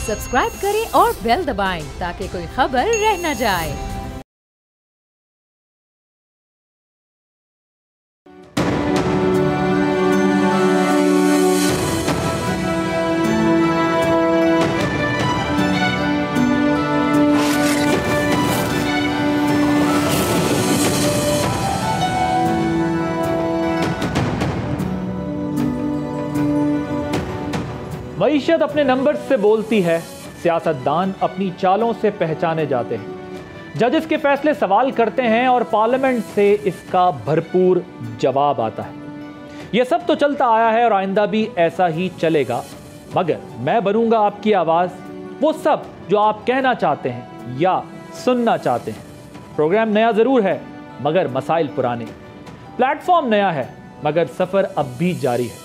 Subscribe करें और bell दबाएं ताकि कोई खबर रह न जाए। मईशत अपने नंबर्स से बोलती है, सियासतदान अपनी चालों से पहचाने जाते हैं। जज इसके फैसले सवाल करते हैं और पार्लियामेंट से इसका भरपूर जवाब आता है। यह सब तो चलता आया है और आइंदा भी ऐसा ही चलेगा, मगर मैं बनूंगा आपकी आवाज, वो सब जो आप कहना चाहते हैं या सुनना चाहते हैं। प्रोग्राम नया जरूर है मगर मसाइल पुराने, प्लेटफॉर्म नया है मगर सफर अब भी जारी है।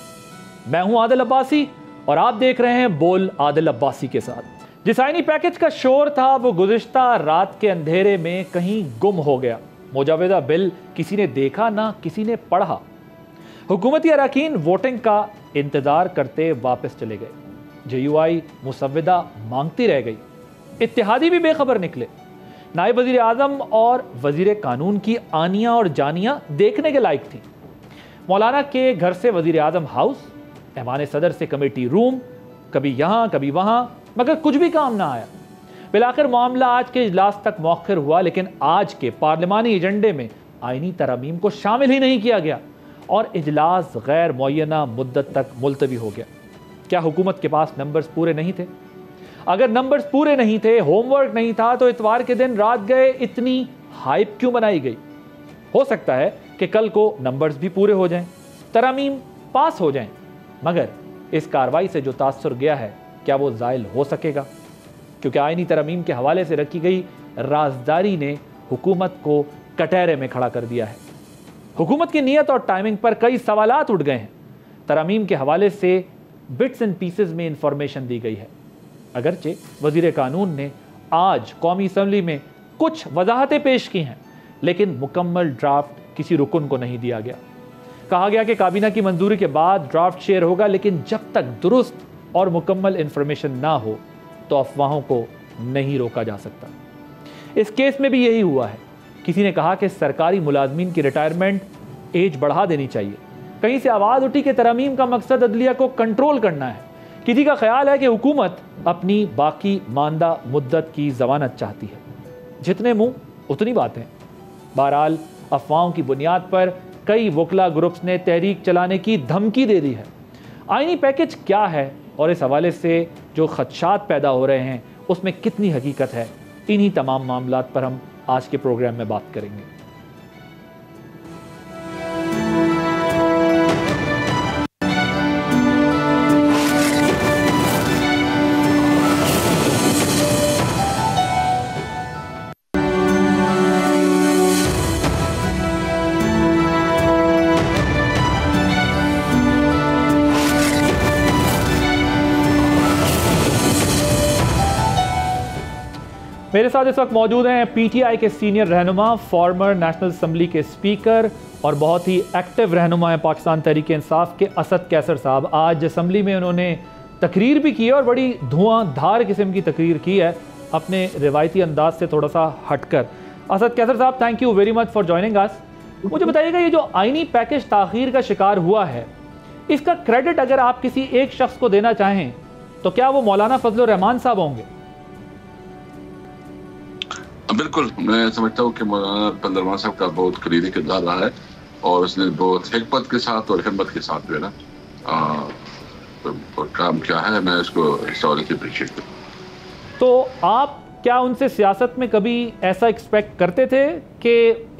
मैं हूं आदिल अब्बासी और आप देख रहे हैं बोल आदिल अब्बासी के साथ। जिस आईनी पैकेज का शोर था वो गुज़िश्ता रात के अंधेरे में कहीं गुम हो गया। मुजाविदा बिल किसी ने देखा ना किसी ने पढ़ा। हुकूमती अरकान वोटिंग का इंतजार करते वापस चले गए। JUI मुसव्विदा मांगती रह गई। इत्तेहादी भी बेखबर निकले। नायब वजीर आजम और वजीर कानून की आनियाँ और जानियाँ देखने के लायक थी। मौलाना के घर से वजीर आजम हाउस, ऐवान सदर से कमेटी रूम, कभी यहाँ कभी वहाँ, मगर कुछ भी काम ना आया। बिलाखिर मामला आज के इजलास तक मौखिर हुआ, लेकिन आज के पार्लिमानी एजेंडे में आईनी तरमीम को शामिल ही नहीं किया गया और इजलास गैर मुअय्यना मुद्दत तक मुलतवी हो गया। क्या हुकूमत के पास नंबर्स पूरे नहीं थे? अगर नंबर्स पूरे नहीं थे, होमवर्क नहीं था, तो इतवार के दिन रात गए इतनी हाइप क्यों बनाई गई? हो सकता है कि कल को नंबर्स भी पूरे हो जाएं, तरमीम पास हो जाएं, मगर इस कार्रवाई से जो तासुर गया है क्या वो ज़ाइल हो सकेगा? क्योंकि आईनी तरमीम के हवाले से रखी गई राजदारी ने हुकूमत को कटहरे में खड़ा कर दिया है। हुकूमत की नीयत और टाइमिंग पर कई सवालात उठ गए हैं। तरमीम के हवाले से बिट्स एंड पीसेस में इंफॉर्मेशन दी गई है। अगरचे वजीर कानून ने आज कौमी असम्बली में कुछ वजाहतें पेश की हैं, लेकिन मुकम्मल ड्राफ्ट किसी रुकन को नहीं दिया गया। कहा गया कि काबीना की मंजूरी के बाद ड्राफ्ट शेयर होगा, लेकिन जब तक दुरुस्त और मुकम्मल इंफॉर्मेशन ना हो तो अफवाहों को नहीं रोका जा सकता। इस केस में भी यही हुआ है। किसी ने कहा कि सरकारी मुलाजमीन की रिटायरमेंट एज बढ़ा देनी चाहिए। कहीं से आवाज़ उठी कि तरमीम का मकसद अदलिया को कंट्रोल करना है। किसी का ख्याल है कि हुकूमत अपनी बाकी मानदा मुद्दत की जमानत चाहती है। जितने मुंह उतनी बातें। बहरहाल अफवाहों की बुनियाद पर कई वकला ग्रुप्स ने तहरीक चलाने की धमकी दे दी है। आईनी पैकेज क्या है और इस हवाले से जो खदशात पैदा हो रहे हैं उसमें कितनी हकीकत है, इन्हीं तमाम मामलात पर हम आज के प्रोग्राम में बात करेंगे। मेरे साथ इस वक्त मौजूद हैं PTI के सीनियर रहनुमा, फॉर्मर नेशनल असम्बली के स्पीकर और बहुत ही एक्टिव रहनुमा हैं पाकिस्तान तहरीक इंसाफ के असद कैसर साहब। आज असम्बली में उन्होंने तकरीर भी की है और बड़ी धुआंधार किस्म की तकरीर की है, अपने रिवायती अंदाज से थोड़ा सा हटकर। असद कैसर साहब, thank you very much for joining us. मुझे बताइएगा, ये जो आईनी पैकेज ताखीर का शिकार हुआ है, इसका क्रेडिट अगर आप किसी एक शख्स को देना चाहें तो क्या वो मौलाना फजल रहमान साहब होंगे? बिल्कुल, मैं समझता हूँ कि मौलाना फजल रहमान साहब का बहुत करीबी किरदार रहा है और उसने बहुत हिकमत के साथ और हिम्मत के साथ जो है ना काम किया है। मैं उसको इस हवाले से अप्रिशिएट करता हूँ। तो आप क्या उनसे सियासत में कभी ऐसा एक्सपेक्ट करते थे कि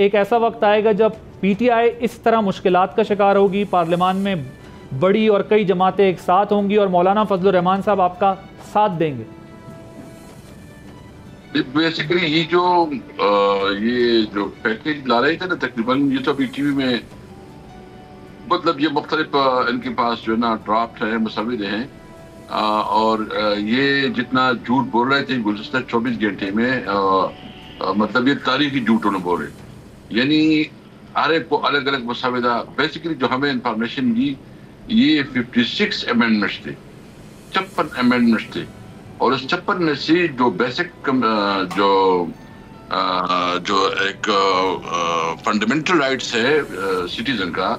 एक ऐसा वक्त आएगा जब PTI इस तरह मुश्किलात का शिकार होगी, पार्लियामान में बड़ी और कई जमातें एक साथ होंगी और मौलाना फजल रहमान साहब आपका साथ देंगे? बेसिकली ये जो पैकेज ला रहे थे ना, तकरीबन ये तो अभी टीवी में, मतलब ये मुख्तलिफ इनके पास जो है ना ड्राफ्ट है, मुसव्विदे हैं और ये जितना झूठ बोल रहे थे गुज़श्ता 24 घंटे में, मतलब ये तारीखी झूठ उन्होंने बोल रहे। यानी हर एक को अलग अलग मुसव्विदा, बेसिकली जो हमें इंफॉर्मेशन दी, ये 56 अमेंडमेंट्स थे, 56 अमेंडमेंट्स थे और इस 56 में से जो बेसिक जो एक फंडामेंटल राइट्स है सिटीजन का,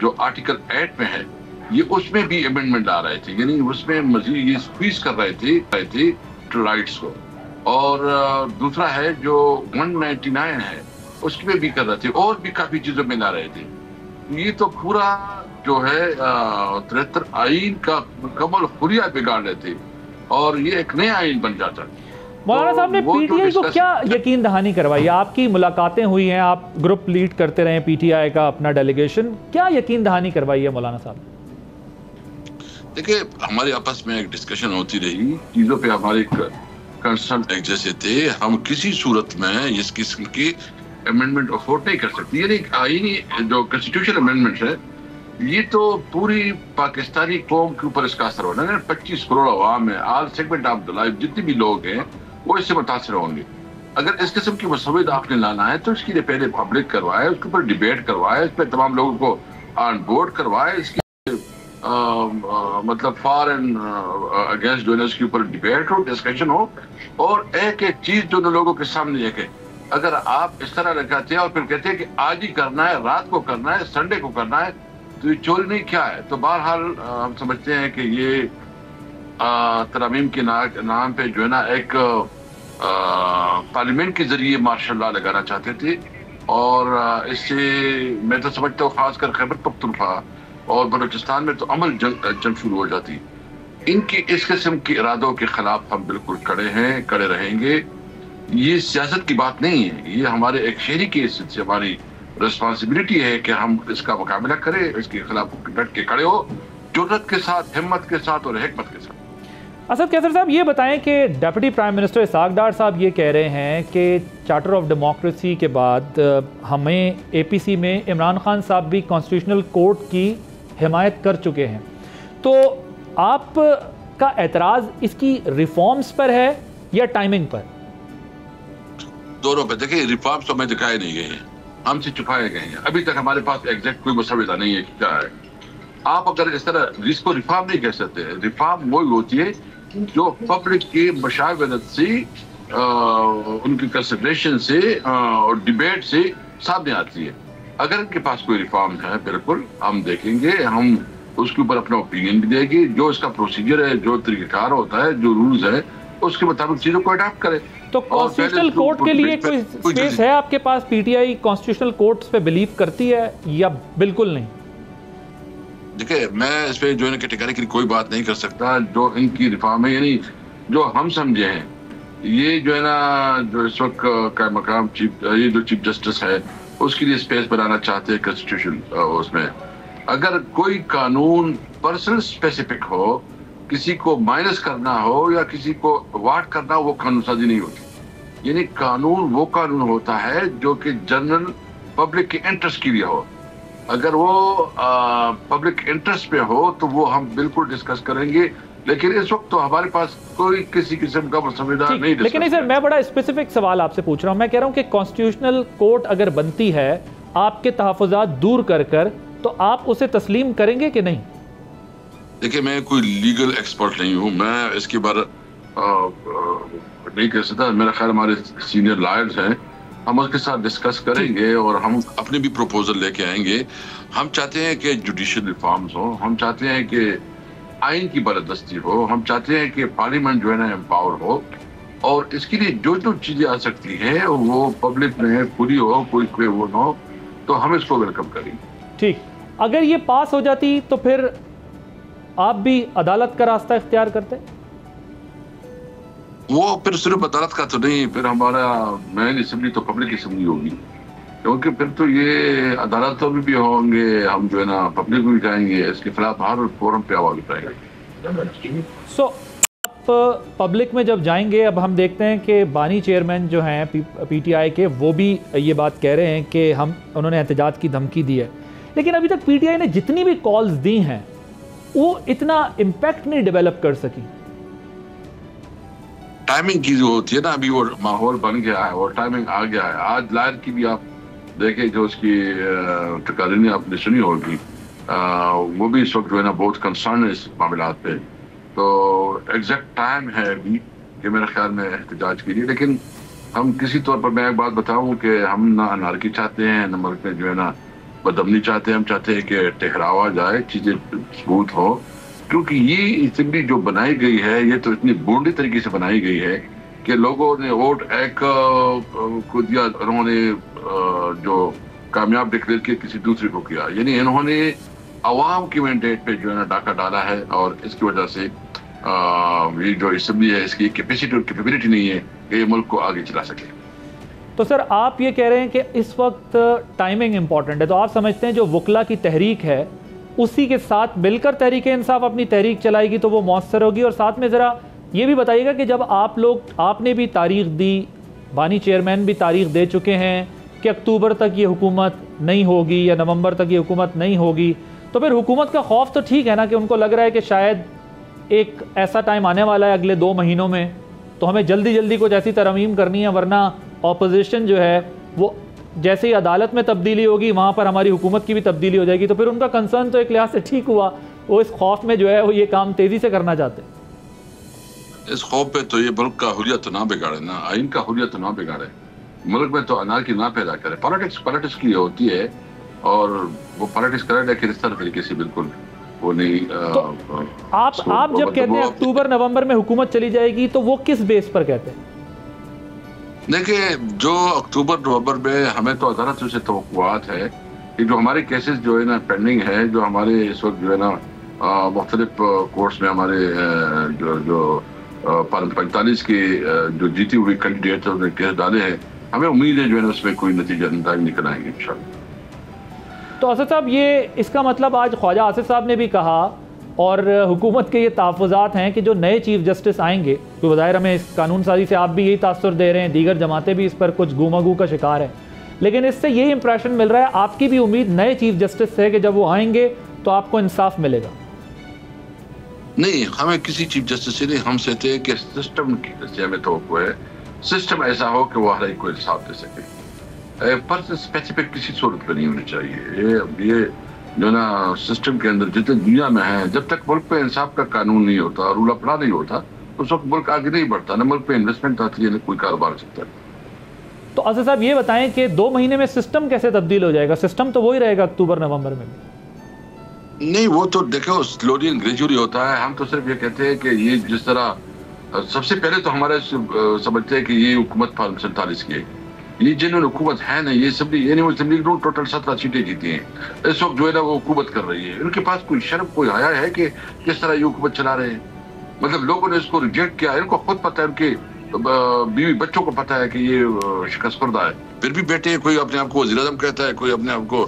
जो आर्टिकल 8 में है, ये उसमें भी अमेंडमेंट ला रहे थे, यानी उसमें मजीद ये स्क्वीज कर रहे थे राइट्स को। और दूसरा है जो 199 है, उसमें भी कर रहे थे, और भी काफी चीजों में ला रहे थे। ये तो पूरा जो है 73 आइन का मुकम्मल हुर्रियत बिगाड़ रहे थे, और ये एक नया आइन बन जाता। मौलाना साहब ने पीटीआई को क्या यकीन दहानी करवाई? आपकी मुलाकातें हुई हैं, आप ग्रुप लीड करते रहे पीटीआई का अपना डेलीगेशन, क्या यकीन दहानी करवाई है मौलाना साहब? देखिए, हमारे आपस में एक डिस्कशन होती रही, चीजों पे हमारे कंसर्न एक जैसे थे। हम किसी सूरत में इस किस्म की अमेंडमेंट अफोर्ड नहीं कर सकते। यानी आईनी जो कॉन्स्टिट्यूशन अमेंडमेंट है, ये तो पूरी पाकिस्तानी कौम के ऊपर इसका असर होना है। 25 करोड़ अवाम है, all segment of the life, जितने भी लोग हैं वो इससे मुतासर होंगे। अगर इस किस्म की मसौदा आपने लाना है तो इसके लिए पहले पब्लिक करवाए, उसके ऊपर डिबेट करवाए, इस पर तमाम लोगों को ऑन बोर्ड करवाए, इसकी मतलब फॉर एंड अगेंस्ट जो है उसके ऊपर डिबेट हो, डिस्कशन हो, और एक एक चीज जो लोगों के सामने रखे। अगर आप इस तरह लगाते हैं और फिर कहते हैं कि आज ही करना है, रात को करना है, संडे को करना है, तो ये चोरी नहीं क्या है? तो बहरहाल हम समझते हैं कि ये तरमीम के नाम पे जो है ना एक पार्लियामेंट के जरिए मार्शल लॉ लगाना चाहते थे, और इससे मैं तो समझता हूँ खासकर खैबर पख्तूनख्वा और बलूचिस्तान में तो अमल जंग शुरू हो जाती। इनकी इस किस्म के इरादों के खिलाफ हम बिल्कुल खड़े हैं, खड़े रहेंगे। ये सियासत की बात नहीं है, ये हमारे एक शहरी की हैसियत से हमारी रिस्पॉन्सिबिलिटी है कि हम इसका मुकाबला करें, इसके खिलाफ डट के खड़े हो, जुर्रत के साथ, हिम्मत के साथ और हिकमत के साथ। असद कैसर साहब, ये बताएं कि डिप्टी प्राइम मिनिस्टर इसहाक डार साहब ये कह रहे हैं कि चार्टर ऑफ डेमोक्रेसी के बाद हमें एपीसी में इमरान खान साहब भी कॉन्स्टिट्यूशनल कोर्ट की हिमायत कर चुके हैं, तो आपका एतराज़ इसकी रिफॉर्म्स पर है या टाइमिंग पर? दोनों पे। देखिए, रिफॉर्म्स तो हमें दिखाए नहीं गए हैं, हमसे छुपाए गए हैं। अभी तक हमारे पास एग्जैक्ट कोई मसौदा नहीं है कि क्या है। आप अगर इस तरह इसको रिफॉर्म नहीं कह सकते। रिफॉर्म वही होती है जो पब्लिक की मशावरत से, उनकी कंसिडरेशन से और डिबेट से सामने आती है। अगर इनके पास कोई रिफॉर्म है, बिल्कुल हम देखेंगे, हम उसके ऊपर अपना ओपिनियन भी देंगे। जो इसका प्रोसीजर है, जो तरीक़ाकार होता है, जो रूल्स है, उसके मुताबिक चीजों को अडॉप्ट करे। तो कॉन्स्टिट्यूशनल कोर्ट के लिए कोई स्पेस है आपके पास? पीटीआई कॉन्स्टिट्यूशनल कोर्ट्स पे बिलीव करती है या बिल्कुल नहीं? देखिए, मैं इस पे जो है कैटेगरिकली कोई बात नहीं कर सकता। जो इनकी रिफॉर्म है, यानी जो हम समझे हैं, ये जो है ना, जो इस वक्त का मकाम ये जो चीफ जस्टिस है, उसके लिए स्पेस बनाना चाहते हैं कॉन्स्टिट्यूशन। उसमें अगर कोई कानून पर्सनल स्पेसिफिक हो, किसी को माइनस करना हो या किसी को वाट करना हो, वो कानून साजी नहीं होती। यानी कानून वो कानून होता है जो कि जनरल पब्लिक के इंटरेस्ट के लिए हो। अगर वो पब्लिक इंटरेस्ट पे हो तो वो हम बिल्कुल डिस्कस करेंगे, लेकिन इस वक्त तो हमारे पास कोई किसी किस्म का संविधान नहीं। लेकिन नहीं सर, मैं बड़ा स्पेसिफिक सवाल आपसे पूछ रहा हूं। मैं कह रहा हूं कि कॉन्स्टिट्यूशनल कोर्ट अगर बनती है आपके तहफ़्फ़ुज़ात दूर कर कर, तो आप उसे तस्लीम करेंगे कि नहीं? देखिए, मैं कोई लीगल एक्सपर्ट नहीं हूँ, मैं इसके बारे नहीं कह सकता। मेरा ख्याल हमारे सीनियर लॉयर्स हैं, हम उसके साथ डिस्कस करेंगे और हम अपने भी प्रपोजल लेके आएंगे। हम चाहते हैं कि जुडिशियल रिफॉर्म्स हो, हम चाहते हैं कि आइन की बालादस्ती हो, हम चाहते हैं कि पार्लियामेंट जो है ना एम्पावर हो, और इसके लिए जो जो चीजें आ सकती है वो पब्लिक में पूरी हो, कोई वो ना हो, तो हम इसको वेलकम करेंगे। ठीक, अगर ये पास हो जाती तो फिर आप भी अदालत का रास्ता इख्तियार करते? वो फिर सिर्फ अदालत का तो नहीं, फिर हमारा मेन असेंबली तो पब्लिक असेंबली होगी, क्योंकि फिर तो ये अदालतों में भी होंगे, हम जो है ना पब्लिक में भी जाएंगे, इसके खिलाफ हर फोरम पे आवाज उठाएंगे। सो आप पब्लिक में जब जाएंगे, अब हम देखते हैं कि बानी चेयरमैन जो हैं पीटीआई के, वो भी ये बात कह रहे हैं कि उन्होंने एहतजाज की धमकी दी है, लेकिन अभी तक पीटीआई ने जितनी भी कॉल्स दी हैं वो इतना इम्पैक्ट नहीं डेवलप कर सकी। टाइमिंग की जो होती है ना, अभी वो माहौल बन गया है और टाइमिंग आ गया है। आज लायर की भी आप देखें, जो उसकी तकारीरें आपने सुनी होगी, वो भी इस वक्त जो है ना बहुत कंसर्न है इस मामलात पे। तो एग्जैक्ट टाइम है अभी कि मेरे ख्याल में एहतजाज के लिए। लेकिन हम किसी तौर पर, मैं एक बात बताऊं कि हम ना अनारकी चाहते हैं, ना मुल्क में जो है ना बदमनी चाहते हैं। हम चाहते हैं कि ठहरावा जाए, चीज़ें मजबूत हो, क्योंकि ये असेंबली जो बनाई गई है ये तो इतनी बोंडी तरीके से बनाई गई है कि लोगों ने वोट एक को दिया, उन्होंने जो कामयाब डिक्लेयर किया किसी दूसरे को किया, यानी इन्होंने अवाम की मैंडेट पे जो है ना डाका डाला है। और इसकी वजह से ये जो असेंबली है इसकी कैपेसिटी और कैपेबिलिटी नहीं है कि ये मुल्क को आगे चला सके। तो सर आप ये कह रहे हैं कि इस वक्त टाइमिंग इंपॉर्टेंट है, तो आप समझते हैं जो वकला की तहरीक है उसी के साथ मिलकर तहरीक इंसाफ अपनी तहरीक चलाएगी तो वो मौसर होगी? और साथ में ज़रा ये भी बताइएगा कि जब आपने भी तारीख दी, बानी चेयरमैन भी तारीख दे चुके हैं कि अक्टूबर तक ये हुकूमत नहीं होगी या नवंबर तक ये हुकूमत नहीं होगी, तो फिर हुकूमत का खौफ तो ठीक है ना कि उनको लग रहा है कि शायद एक ऐसा टाइम आने वाला है अगले 2 महीनों में, तो हमें जल्दी जल्दी कुछ ऐसी तरमीम करनी है, वरना ऑपोजिशन जो है वो जैसे ही अदालत में तब्दीली होगी वहाँ पर हमारी हुकूमत की भी तब्दीली हो जाएगी। तो फिर उनका कंसर्न तो एक लिहाज से ठीक हुआ, वो इस खौफ में जो है वो ये काम तेज़ी से करना चाहते हैं। इस खौफ पे तो ये मुल्क का हुर्रियत तो ना बिगाड़े ना, आइन का हुर्रियत तो ना बिगाड़े, मुल्क में तो अनारकी ना पैदा करे। पॉलिटिक्स की होती है और वो पॉलिटिक्स करे, लेकिन इस तरह तरीके से बिल्कुल वो नहीं। तो आप जब कहते हैं अक्टूबर नवंबर में हुकूमत चली जाएगी तो वो किस बेस पर कहते हैं? देखिए, जो अक्टूबर नवंबर में हमें तो अदालत से तवक्कुआत है कि जो हमारे केसेस जो है ना पेंडिंग है, जो हमारे इस वक्त जो है ना मुख्तलिफ कोर्ट्स में हमारे जो 45 के जो जीती हुई कैंडिडेट उन्होंने केस डाले हैं, हमें उम्मीद है जो है ना उसमें कोई नतीजा निकल आएंगे इंशाल्लाह। तो आसिफ साहब, ये इसका मतलब आज ख्वाजा आसिफ साहब ने भी कहा और हुकूमत के ये तहफ़्फ़ुज़ात हैं कि जो नए चीफ़ जस्टिस आएंगे, तो बज़ाहिर हमें इस कानून साजी से आप भी यही तासुर दे रहे हैं, दीगर जमातें भी इस पर कुछ गुमागू का शिकार है, लेकिन इससे यही इंप्रेशन मिल रहा है, आपकी भी उम्मीद नए चीफ़ जस्टिस से है कि जब वो आएंगे तो आपको इंसाफ मिलेगा? नहीं, हमें किसी चीफ जस्टिस से नहीं, हम कहते हैं कि सिस्टम से हमें तवक्को है, सिस्टम ऐसा हो कि वो हर एक को इंसाफ दे सके। पर्सन स्पेसिफिक किसी सूरत पर नहीं होनी चाहिए। ये जो ना सिस्टम के अंदर जितने दुनिया में है, जब तक मुल्क पे इंसाफ का कानून नहीं होता, रूल अपना नहीं होता, उस वक्त मुल्क आगे नहीं बढ़ता, ना मुल्क पे इन्वेस्टमेंट आती है, ना कोई कारोबार चलता है। तो आसिफ साहब ये बताएं कि 2 महीने में सिस्टम कैसे तब्दील हो जाएगा? सिस्टम तो वही रहेगा अक्टूबर नवंबर में भी। नहीं, वो तो देखो स्लोली एंड ग्रेजुअली होता है। हम तो सिर्फ ये कहते हैं कि ये जिस तरह सबसे पहले तो हमारे समझते हैं कि ये हुकूमत 47 की है, ये जिन्होंने हुकूमत है ना, ये असेंबली टोटल 17 सीटें जीती हैं, इस वक्त जो है ना वो हुकूमत कर रही है। इनके पास कोई शर्म कोई आया है कि किस तरह ये हुकूमत चला रहे हैं? मतलब लोगों ने इसको रिजेक्ट किया, इनको खुद पता है, उनके बीवी बच्चों को पता है कि ये शिकस्त खुर्दा है, फिर भी बेटे कोई अपने आप को वज़ीर आज़म कहता है, कोई अपने आप को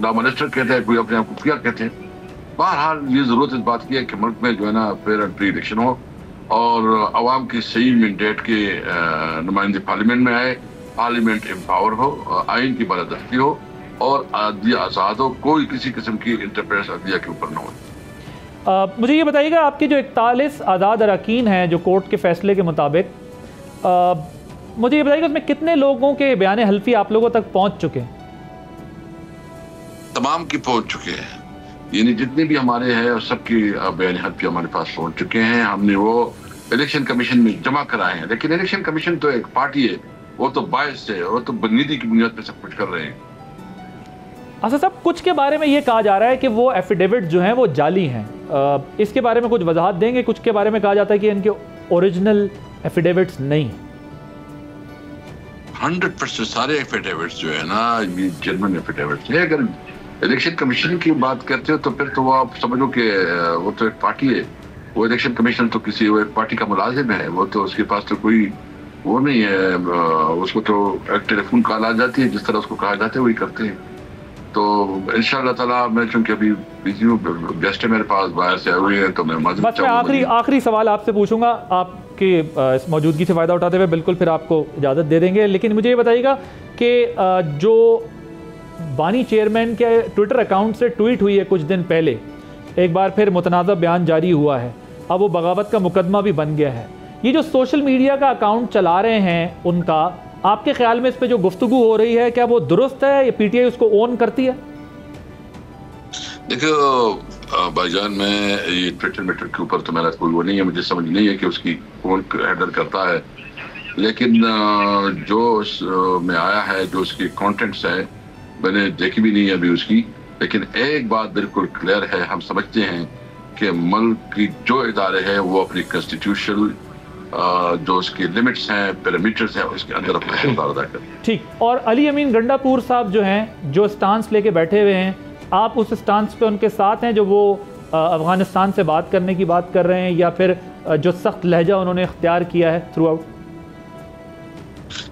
लॉ मिनिस्टर कहता है, कोई अपने आप को क्या कहते हैं। बहरहाल ये जरूरत इस बात की है कि मुल्क में जो है ना फेयर एंड फ्री इलेक्शन हो और अवाम की सही मैंडेट के नुमाइंदे पार्लियामेंट में आए, पार्लियामेंट एम्पावर हो, आइन की बालादस्ती हो और अदलिया आज़ाद हो, कोई किसी किस्म की इंटरफेरेंस अदलिया के ऊपर न हो। मुझे ये बताइएगा, आपके जो 41 आज़ाद अरकान हैं जो कोर्ट के फैसले के मुताबिक, मुझे ये बताइएगा उसमें कितने लोगों के बयान हल्फी आप लोगों तक पहुँच चुके हैं? तमाम की पहुँच चुके हैं, यानी जितने भी हमारे हैं सबकी बयान हल्फी हमारे पास पहुँच चुके हैं। हमने वो इलेक्शन कमीशन में जमा कराए हैं, लेकिन इलेक्शन कमीशन तो एक पार्टी है, वो तो बायस है, वो तो बुनियादी की बुनियाद पे सब कुछ कर रहे हैं। अच्छा साहब, कुछ के बारे में ये कहा जा रहा है कि वो एफिडेविट जो हैं वो जाली हैं, इसके बारे में कुछ वजाहत देंगे? कुछ के बारे में कहा जाता है कि इनके ओरिजिनल एफिडेविट्स नहीं। 100% सारे एफिडेविट्स जो है ना ये जेन्युइन एफिडेविट्स है। अगर इलेक्शन कमीशन की बात करते हो तो फिर तो वो आप समझो कि वो तो एक पार्टी है, वो इलेक्शन कमीशन तो किसी वो एक पार्टी का मुलाजिम है, वो तो उसके पास तो कोई वो नहीं है, उसको तो एक टेलीफोन कॉल आ जाती है, जिस तरह उसको कहा जाता है वही करते हैं। तो इंशाअल्लाह ताला मैं चूंकि अभी बिजी हूँ, गेस्ट है मेरे पास बाहर से आए हुए हैं, तो मैं बस मैं आखिरी सवाल आपसे पूछूंगा, आपकी इस मौजूदगी से फ़ायदा उठाते हुए बिल्कुल फिर आपको इजाज़त दे देंगे, लेकिन मुझे ये बताइएगा कि जो बानी चेयरमैन के ट्विटर अकाउंट से ट्वीट हुई है कुछ दिन पहले, एक बार फिर मुतनाज़ा बयान जारी हुआ है, अब वो बगावत का मुकदमा भी बन गया है। ये जो सोशल मीडिया का अकाउंट चला रहे हैं उनका, आपके ख्याल में इस पे जो गुफ्तगू हो रही है क्या वो दुरुस्त है या पीटीआई उसको ओन करती है? देखो, भाईजान, मैं ये ट्विटर मीटर के ऊपर तो मेरा कोई वो नहीं है, मुझे समझ नहीं है कि उसकी कौन हैंडल करता है, लेकिन जो में आया है, जो उसकी कंटेंट्स है, मैंने देखी भी नहीं है अभी उसकी। लेकिन एक बात बिल्कुल क्लियर है, हम समझते हैं कि मुल्क की जो इदारे हैं वो अपनी कॉन्स्टिट्यूशनल जो उसकी लिमिट्स हैं, पैरामीटर्स हैं, उसके अंदर अपना किरदार अदा करें। ठीक। और अली अमीन गंडापुर साहब जो हैं, जो स्टांस लेके बैठे हुए हैं, आप उस स्टांस पे उनके साथ हैं जो वो अफगानिस्तान से बात करने की बात कर रहे हैं, या फिर जो सख्त लहजा उन्होंने इख्तियार किया है थ्रू आउट?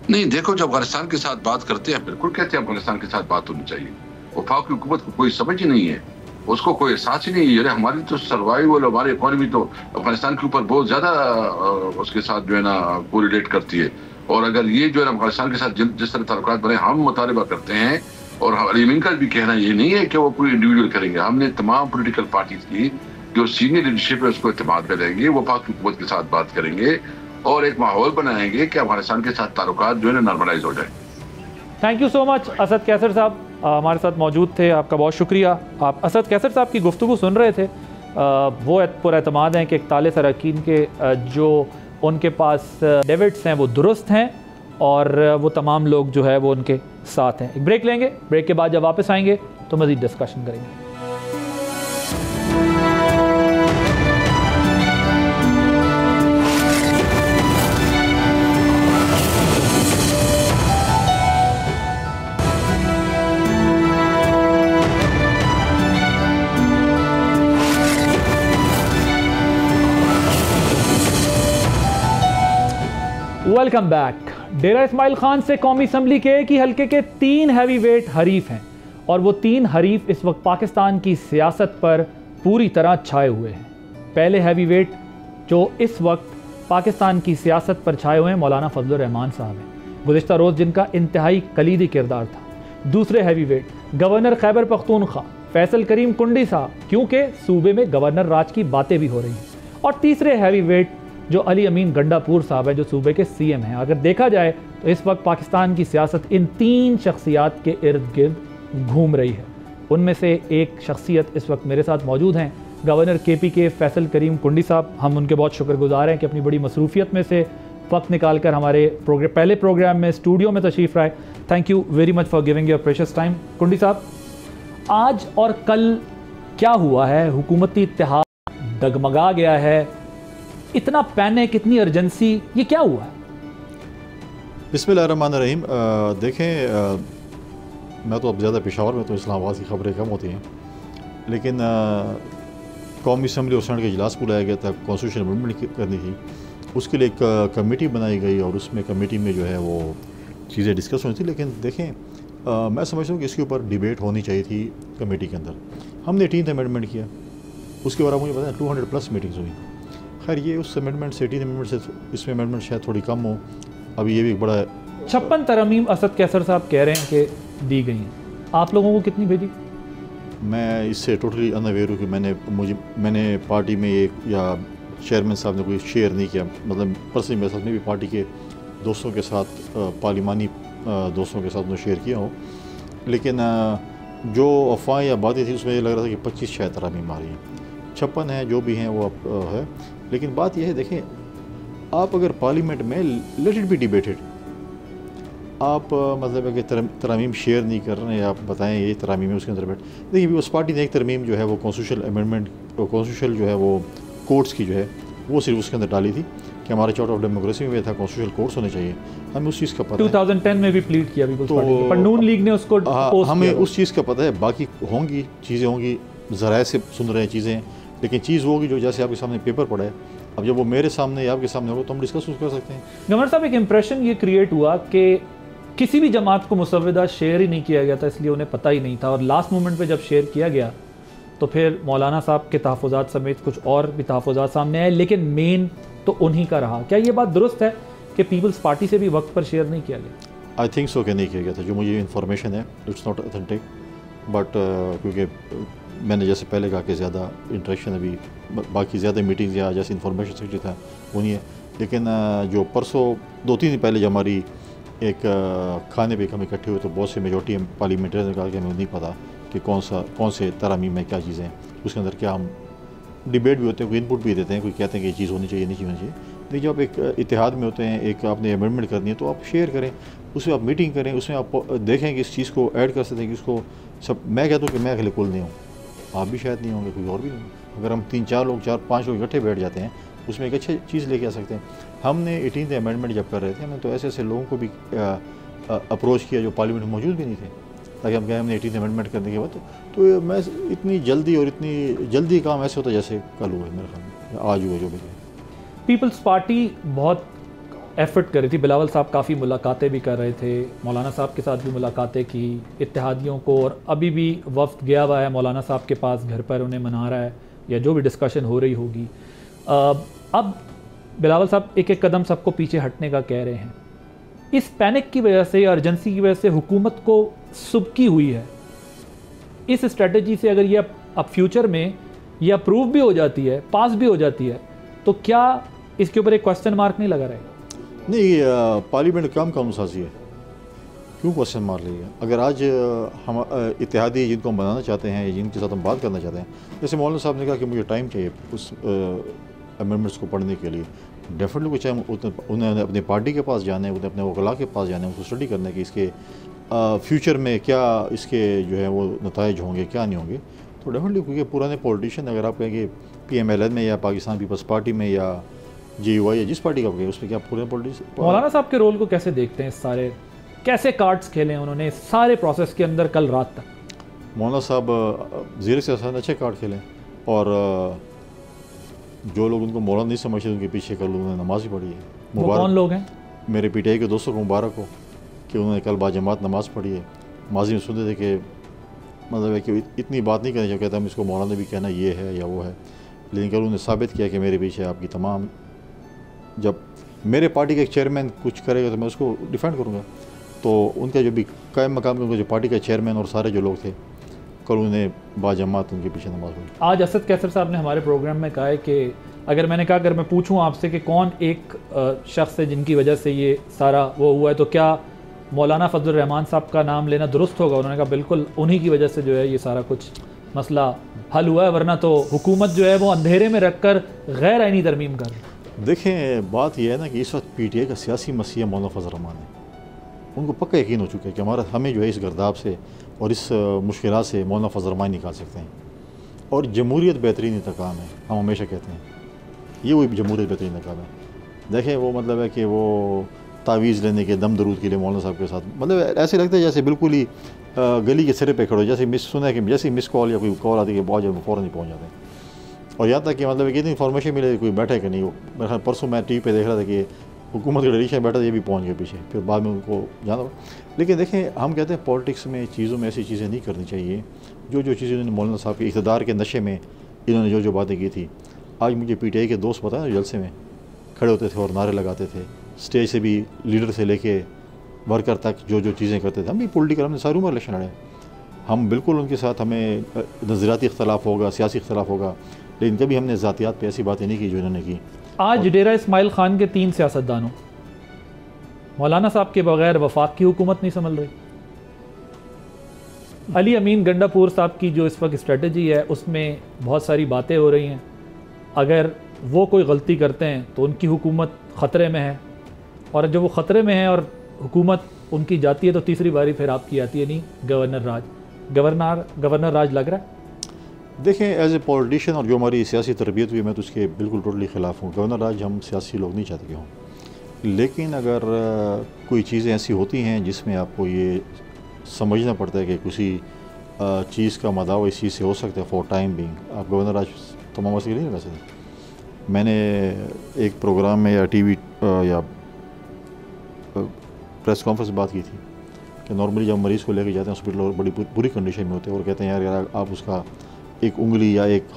नहीं, देखो, जब अफगानिस्तान के साथ बात करते हैं, बिल्कुल कहते हैं अफगानिस्तान के साथ बात होनी चाहिए। वफाक की हुकूमत को कोई समझ ही नहीं है, उसको कोई एहसास ही नहीं है। हमारी तो सर्वाइवल, हमारी इकोनॉमी तो अफगानिस्तान के ऊपर बहुत ज्यादा उसके साथ जो है ना कोरिलेट करती है। और अगर ये जो है अफगानिस्तान के साथ जिस तरह ताल्लुकात बने, हम मुतालबा करते हैं, और अली अमीन का भी कहना ये नहीं है कि वो कोई इंडिविजुअल करेंगे। हमने तमाम पोलिटिकल पार्टीज की जो सीनियर लीडरशिप है उसको इत्तेमाद में लेंगे, वफाक की हुकूमत के साथ बात करेंगे और एक माहौल बनाएंगे कि अफगानिस्तान के साथ ताल्लुकात जो है ना नॉर्मलाइज हो जाए। Thank you so much. Asad Qaiser sahab हमारे साथ मौजूद थे, आपका बहुत शुक्रिया। आप असद कैसर साहब की गुफ्तगू सुन रहे थे। वो पुरएतमाद हैं कि 41 अरकान के जो उनके पास डेविड्स हैं वो दुरुस्त हैं, और वो तमाम लोग जो है वो उनके साथ हैं। एक ब्रेक लेंगे, ब्रेक के बाद जब वापस आएंगे तो मज़ीद डिस्कशन करेंगे। Welcome back. डेरा इस्माइल खान से कौमी असम्बली के एक ही हल्के के 3 हैवी वेट हरीफ हैं, और वो 3 हरीफ इस वक्त पाकिस्तान की सियासत पर पूरी तरह छाए हुए हैं। पहले हैवी वेट जो इस वक्त पाकिस्तान की सियासत पर छाए हुए हैं, मौलाना फजलुर रहमान साहब हैं, गुज़िश्ता रोज़ जिनका इंतहाई कलीदी किरदार था। दूसरे heavyweight governor Khyber Pakhtunkhwa Faisal Karim Kundi sahab, क्योंकि सूबे में गवर्नर राज की बातें भी हो रही हैं। और तीसरे हैवी वेट जो अली अमीन गंडापुर साहब हैं, जो सूबे के सीएम हैं। अगर देखा जाए तो इस वक्त पाकिस्तान की सियासत इन 3 शख्सियात के इर्द गिर्द घूम रही है। उनमें से एक शख्सियत इस वक्त मेरे साथ मौजूद हैं, गवर्नर KP के फैसल करीम कुंडी साहब। हम उनके बहुत शुक्रगुजार हैं कि अपनी बड़ी मसरूफियत में से वक्त निकाल कर हमारे पहले प्रोग्राम में स्टूडियो में तशरीफ़ लाए। Thank you very much for giving your precious time. कुंडी साहब, आज और कल क्या हुआ है? हुकूमती इत्तेहाद डगमगा गया है, इतना पैनिक, इतनी अर्जेंसी, ये क्या हुआ है? बिस्मिल्लाहिर्रहमानिर्रहीम। देखें, मैं तो अब ज़्यादा पेशावर में, तो इस्लामाबाद की ख़बरें कम होती हैं, लेकिन कौमी असम्बली और सेनेट का इजलास बुलाया गया था, कॉन्स्टिट्यूशन अमेंडमेंट करनी थी। उसके लिए एक कमेटी बनाई गई और उसमें कमेटी में जो है वो चीज़ें डिस्कस होनी थी। लेकिन देखें, मैं समझता हूँ कि इसके ऊपर डिबेट होनी चाहिए थी कमेटी के अंदर। हमने 18th अमेंडमेंट किया, उसके बाद मुझे पता है 200+ मीटिंग्स हुई। खैर, ये उस अमेंडमेंट से 18th अमेंडमेंट से इसमें अमेंडमेंट शायद थोड़ी कम हो। अभी ये भी एक बड़ा 56 तरमीम असद कैसर साहब कह रहे हैं कि दी गई हैं। आप लोगों को कितनी भेजी? मैं इससे टोटली अनअवेयर हूँ कि मैंने पार्टी में एक, या चेयरमैन साहब ने कोई शेयर नहीं किया। मतलब पर्सनली मेरे साथ में भी पार्टी के दोस्तों के साथ, पार्लिमानी दोस्तों के साथ उन्होंने शेयर किया हो। लेकिन जो अफवाहें या बातें थी उसमें ये लग रहा था कि 25 शायद तरमीम आ रही हैं। 56 हैं, जो भी हैं वो है। लेकिन बात यह है, देखें, आप अगर पार्लियामेंट में लेट इट बी डिबेटेड, आप मतलब है कि तरमीम शेयर नहीं कर रहे हैं, आप बताएं ये तरमीम है, उसके अंदर बैठ देखिए। उस पार्टी ने एक तरमीम जो है वो कॉन्स्टिट्यूशनल अमेंडमेंट, कॉन्स्टिट्यूशनल जो है वो कोर्ट्स की जो है वो सिर्फ उसके अंदर डाली थी कि हमारे चार्टर ऑफ डेमोक्रेसी में था कॉन्स्टिट्यूशनल कोर्ट्स होने चाहिए। हमें उस चीज़ का पता 2010 में भी प्लीड किया पीपल्स पार्टी ने, पर नून लीग ने उसको अपोज हमें किया। उस चीज़ का पता है। बाकी होंगी चीज़ें, होंगी ज़राए से सुन रहे हैं चीज़ें, लेकिन चीज़ वो होगी जो जैसे आपके सामने पेपर पड़ा है। अब जब वो मेरे सामने या आपके सामने होगा तो हम डिस्कस कर सकते हैं। गवर्नर साहब, एक इम्प्रेशन ये क्रिएट हुआ कि किसी भी जमात को मुसव्विदा शेयर ही नहीं किया गया था, इसलिए उन्हें पता ही नहीं था, और लास्ट मोमेंट पे जब शेयर किया गया तो फिर मौलाना साहब के तहफ़्फ़ुज़ात समेत कुछ और भी तहफ़्फ़ुज़ात सामने आए, लेकिन मेन तो उन्हीं का रहा। क्या ये बात दुरुस्त है कि पीपल्स पार्टी से भी वक्त पर शेयर नहीं किया गया? आई थिंक सो कि नहीं किया गया था, जो मुझे इन्फॉर्मेशन है। इट्स नॉट ऑथेंटिक, बट क्योंकि मैंने जैसे पहले कहा कि ज़्यादा इंटरेक्शन अभी बाकी ज़्यादा मीटिंग्स या जैसे इन्फॉर्मेशन सेक्रेटरी था वो नहीं है। लेकिन जो परसों 2-3 दिन पहले जब हमारी एक खाने पे हम इकट्ठे हुए तो बहुत से मेजॉरिटी पार्लियामेंटेरियन ने कहा कि हमें नहीं पता कि कौन से तरमीम में क्या चीज़ें उसके अंदर क्या हम डिबेट भी होते हैं, कोई इनपुट भी देते हैं, कोई कहते हैं कि ये चीज़ होनी चाहिए, नहीं होनी चाहिए। लेकिन जब आप एक इत्तेहाद में होते हैं, एक आपने अमेंडमेंट करनी है, तो आप शेयर करें, उसमें आप मीटिंग करें, उसमें आप देखें कि इस चीज़ को ऐड कर सकते हैं कि इसको सब। मैं कहता हूँ कि मैं अकेले कुल नहीं हूँ, आप भी शायद नहीं होंगे, कोई और भी नहीं होंगे। अगर हम 3-4 लोग 4-5 लोग इकट्ठे बैठ जाते हैं, उसमें एक अच्छी चीज़ लेके आ सकते हैं। हमने 18th अमेंडमेंट जब कर रहे थे, हमने तो ऐसे ऐसे लोगों को भी अप्रोच किया जो पार्लियामेंट में मौजूद भी नहीं थे, ताकि हम कहें हमने 18th अमेंडमेंट करने के बाद तो मैं इतनी जल्दी और इतनी जल्दी काम ऐसे होता जैसे कल हुआ है मेरे ख्याल में, आज हुआ जो भी है। पीपल्स पार्टी बहुत एफर्ट कर रही थी, बिलावल साहब काफ़ी मुलाकातें भी कर रहे थे, मौलाना साहब के साथ भी मुलाकातें की, इत्तेहादियों को, और अभी भी वफ्द गया हुआ है मौलाना साहब के पास, घर पर उन्हें मना रहा है, या जो भी डिस्कशन हो रही होगी। अब बिलावल साहब एक एक कदम सबको पीछे हटने का कह रहे हैं। इस पैनिक की वजह से, अर्जेंसी की वजह से हुकूमत को सुबकी हुई है। इस स्ट्रेटजी से अगर ये अब फ्यूचर में ये अप्रूव भी हो जाती है, पास भी हो जाती है, तो क्या इसके ऊपर एक क्वेश्चन मार्क नहीं लगा रहेगा? नहीं, पार्लियामेंट काम कानूनसाजी है, क्यों क्वेश्चन मार रही है? अगर आज हम इत्तेहादी जिनको हम बनाना चाहते हैं, जिनके साथ हम बात करना चाहते हैं, जैसे मौलाना साहब ने कहा कि मुझे टाइम चाहिए उस अमेंडमेंट्स को पढ़ने के लिए, डेफिनेटली कुछ उन्हें अपनी पार्टी के पास जाना है, उन्हें अपने वकला के पास जाना है, उनको स्टडी करना है कि इसके फ्यूचर में क्या इसके जो है वो नताइज होंगे, क्या नहीं होंगे। तो डेफिनेटली क्योंकि पुराने पॉलिटिशियन, अगर आप कहेंगे PMLN में या पाकिस्तान पीपल्स पार्टी में या GUI या जिस पार्टी का कहें, उसमें क्या पूरे पॉलिटिशियन। मौलाना साहब के रोल को कैसे देखते हैं? सारे कैसे कार्ड्स खेले उन्होंने सारे प्रोसेस के अंदर कल रात तक? मौलाना साहब ज़ीर से आसान अच्छे कार्ड खेलें, और जो लोग उनको मौलाना नहीं समझते उनके पीछे कल उन्होंने नमाज ही पढ़ी है। वो कौन लोग हैं? मेरे PTI के दोस्तों को मुबारक हो कि उन्होंने कल बाजमात नमाज़ पढ़ी है। माजी में सुनते थे कि मतलब है कि इतनी बात नहीं करनी, जो कहता हम इसको मौलाना भी कहना ये है या वो है, लेकिन कल उन्होंने साबित किया कि मेरे पीछे आपकी तमाम, जब मेरे पार्टी का एक चेयरमैन कुछ करेगा तो मैं उसको डिफेंड करूँगा। तो उनका जो भी कायम मकाम उनका जो पार्टी का चेयरमैन और सारे जो लोग थे, कल उन्हें बाजमात उनके पीछे नमाज पढ़ी। आज असद कैसर साहब ने हमारे प्रोग्राम में कहा है कि अगर मैंने कहा, अगर मैं पूछूं आपसे कि कौन एक शख्स है जिनकी वजह से ये सारा वो हुआ है, तो क्या मौलाना फजलुर रहमान साहब का नाम लेना दुरुस्त होगा? उन्होंने कहा बिल्कुल उन्हीं की वजह से जो है ये सारा कुछ मसला हल हुआ है, वरना तो हुकूमत जो है वो अंधेरे में रख कर गैर आइनी तरमीम कर। देखें, बात यह है ना कि इस वक्त PTI का सियासी मसीहा मौलाना फजल रहमान है। उनको पक्का यकीन हो चुका है कि हमें जो है इस गर्दाब से और इस मुश्किलात से मौलाना फजल रहमान निकाल सकते हैं, और जमहूरियत बेहतरीन इंतकाम है। हम हमेशा कहते हैं ये वही जमहूरियत बेहतरीन इंतकाम है। देखें, वो मतलब है कि वो तावीज़ लेने के, दम दरूद के लिए मौलाना साहब के साथ, मतलब ऐसे लगता है जैसे बिल्कुल ही गली के सिरे पे खड़ो, जैसे मिस सुना है कि जैसे मिस कॉल या कोई कॉल आती है कि बहुत जल्द फ़ौरन ही पहुँच जाते हैं। और यहाँ तक कि मतलब कि इतनी इन्फॉर्मेशन मिले कोई बैठे कि नहीं, वो मेरे ख्याल परसों मैं TV पे देख रहा था कि हुकूमत के डरीशा बैठा था, ये भी पहुँच गए पीछे, फिर बाद में उनको जाना। लेकिन देखें, हम कहते हैं पॉलिटिक्स में चीज़ों में ऐसी चीज़ें नहीं करनी चाहिए। जो चीज़ें इन्होंने मौलाना साहब के इक़्तिदार के नशे में इन्होंने जो बातें की थी, आज मुझे PTI के दोस्त बताए जलसे में खड़े होते थे और नारे लगाते थे, स्टेज से भी, लीडर से लेके वर्कर तक जो चीज़ें करते थे। हम भी पॉलिटिकल, हमने सारी उम्र इलेक्शन लड़े, हम बिल्कुल उनके साथ, हमें नज़रियाती इख्तलाफ होगा, सियासी इख्तलाफ होगा, लेकिन कभी हमने ज़ातियात पे ऐसी बातें नहीं की जो इन्होंने की। आज डेरा इस्माइल खान के 3 सियासतदानों, मौलाना साहब के बगैर वफाक की हुकूमत नहीं संभल रही। अली अमीन गंडापुर साहब की जो इस वक्त स्ट्रेटजी है, उसमें बहुत सारी बातें हो रही हैं। अगर वो कोई गलती करते हैं तो उनकी हुकूमत ख़तरे में है, और जब वो ख़तरे में है और हुकूमत उनकी जाती है तो तीसरी बारी फिर आपकी आती है नहीं गवर्नर राज लग रहा है। देखें, एज ए पॉलिटिशियन और जो हमारी सियासी तरबियत हुई, मैं तो उसके बिल्कुल टोटली ख़िलाफ़ हूँ। गवर्नर राज हम सियासी लोग नहीं चाहते कि हों, लेकिन अगर कोई चीज़ें ऐसी होती हैं जिसमें आपको ये समझना पड़ता है कि किसी चीज़ का मदावा इस चीज़ से हो सकता है, फॉर टाइम बिंग आप गवर्नर राज तमाम वैसे नहीं लगा सकते। मैंने एक प्रोग्राम में या TV या प्रेस कॉन्फ्रेंस में बात की थी कि नॉर्मली जब मरीज़ को लेके जाते हैं हॉस्पिटल और बड़ी बुरी कंडीशन में होते हैं और कहते हैं यार आप उसका एक उंगली या एक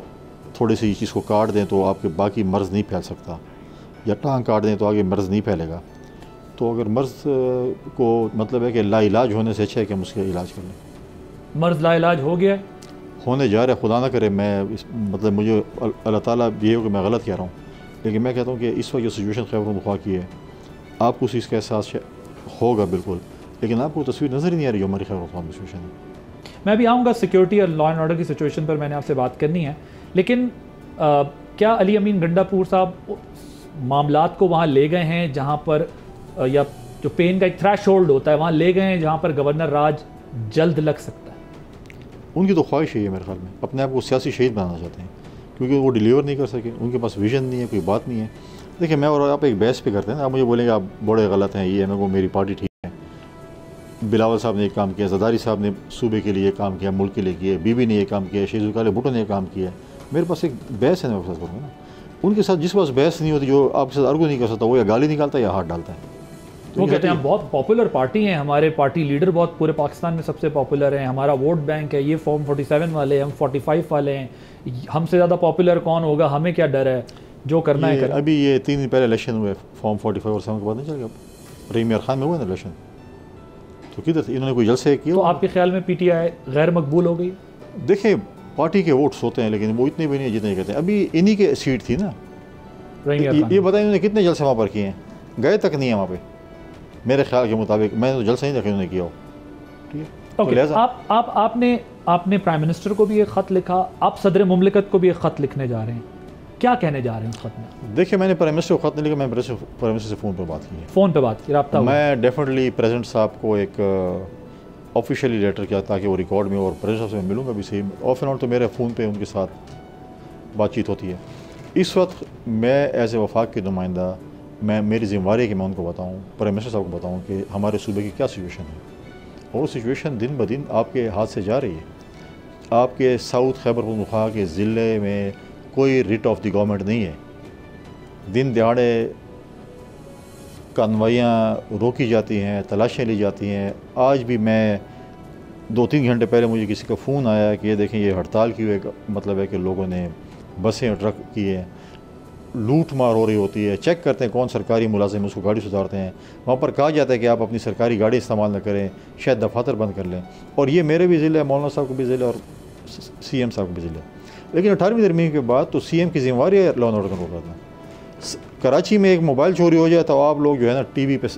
थोड़ी सी चीज़ को काट दें तो आपके बाकी मर्ज़ नहीं फैल सकता, या टांग काट दें तो आगे मर्ज़ नहीं फैलेगा। तो अगर मर्ज़ को मतलब है कि लाइलाज होने से अच्छा है कि हम उसका इलाज कर लें। मर्ज़ लाइलाज हो गया, होने जा रहा है, खुदा ना करे मैं मतलब मुझे अल्लाह ताला ये हो कि मैं गलत कह रहा हूँ, लेकिन मैं कहता हूँ कि इस वक्त जो सिचुएशन खैबर ख्वाह की है, आपको इसका एहसास होगा बिल्कुल, लेकिन आपको तस्वीर नज़र ही नहीं आ रही जो हमारी खैबर ख्वाह सिचुएशन है। मैं भी आऊँगा सिक्योरिटी और लॉ एंड ऑर्डर की सिचुएशन पर मैंने आपसे बात करनी है, लेकिन क्या अली अमीन गंडापुर साहब मामलात को वहाँ ले गए हैं जहाँ पर या जो पेन का एक थ्रेशोल्ड होता है वहाँ ले गए हैं जहाँ पर गवर्नर राज जल्द लग सकता है? उनकी तो ख्वाहिश है मेरे ख्याल में, अपने आप को सियासी शहीद बनाना चाहते हैं, क्योंकि वो डिलीवर नहीं कर सके, उनके पास विजन नहीं है, कोई बात नहीं है। देखिए मैं और आप एक बहस पे करते हैं ना, आप मुझे बोलेंगे आप बड़े गलत हैं, ये है, मेरे को मेरी पार्टी ठीक है। बिलावल साहब ने एक काम किया, ज़रदारी साहब ने सूबे के लिए काम किया, मुल्क के लिए किया, बीबी ने ये काम किया, शेजुकाले भुट्टो ने काम किया। मेरे पास एक बहस है, मैं आपके साथ करूँगा ना, उनके साथ जिस पास बहस नहीं होती, जो आपके साथ आर्गू नहीं कर सकता, वो या गाली निकालता है या हाथ डालता है। वो कहते हैं हम बहुत पॉपुलर पार्टी हैं, हमारे पार्टी लीडर बहुत पूरे पाकिस्तान में सबसे पॉपुलर हैं, हमारा वोट बैंक है, ये फॉर्म 47 वाले, हम 45 वाले हैं, हमसे ज़्यादा पॉपुलर कौन होगा, हमें क्या डर है, जो करना है कर। अभी ये 3 दिन पहले इलेक्शन हुए, फॉर्म 45 और 7 के बाद नहीं चल गया, रहीम यार खान में हुआ ना इलेक्शन, तो किधर थे इन्होंने कोई जलसे किया? तो आपके ख्याल में पीटीआई गैर मकबूल हो गई? देखिए पार्टी के वोट्स होते हैं, लेकिन वो इतने भी नहीं जितने कहते हैं। अभी इन्हीं के सीट थी ना, ये बताएं इन्होंने कितने जलसे वहाँ पर किए हैं? गए तक नहीं है वहाँ पे, मेरे ख्याल के मुताबिक। मैंने तो जलसा नहीं देखा उन्होंने किया हो, ठीक है। ओके, आपने प्राइम मिनिस्टर को भी एक ख़त लिखा, आप सदर मुमलिकत को भी एक ख़त लिखने जा रहे हैं, क्या कहने जा रहे हैं उस ख़त में? देखिए मैंने प्राइम मिनिस्टर को ख़त नहीं लिखा, मैं प्राइम मिनिस्टर से फ़ोन पर बात की है, फ़ोन पर बात की, रब्ता हुआ। मैं डेफिनेटली प्रेसिडेंट साहब को एक ऑफिशियली लेटर किया ताकि वो रिकॉर्ड में, और प्रेसिडेंट साहब से मैं मिलूँगा भी सही। ऑफ एंड ऑन तो मेरे फ़ोन पर उनके साथ बातचीत होती है। इस वक्त मैं एज ए वफाक की नुमाइंदा, मेरी ज़िम्मेवारी है कि मैं उनको बताऊँ, प्राइम मिनिस्टर साहब को बताऊँ कि हमारे सूबे की क्या सिचुएशन है, और सिचुएशन दिन ब दिन आपके हाथ से जा रही है। आपके साउथ खैबर पख्तूनख्वा के ज़िले में कोई रिट ऑफ द गवर्नमेंट नहीं है, दिन दहाड़े कार्रवाइयाँ रोकी जाती हैं, तलाशियाँ ली जाती हैं। आज भी मैं 2-3 घंटे पहले मुझे किसी का फ़ोन आया कि ये देखें ये हड़ताल की हुई, मतलब है कि लोगों ने बसें ट्रक किए, लूट मार हो रही होती है, चेक करते हैं कौन सरकारी मुलाजिम उसको गाड़ी सुधारते हैं। वहाँ पर कहा जाता है कि आप अपनी सरकारी गाड़ी इस्तेमाल न करें, शायद दफातर बंद कर लें। और ये मेरे भी ज़िले, मौलाना साहब को भी ज़िले और CM साहब को भी ज़िले। लेकिन 18वीं तरमीम के बाद तो CM की जिम्मेवारी है लॉ एंड ऑर्डर कंट्रोल करना। कराची में एक मोबाइल चोरी हो जाए तो आप लोग जो है ना TV पे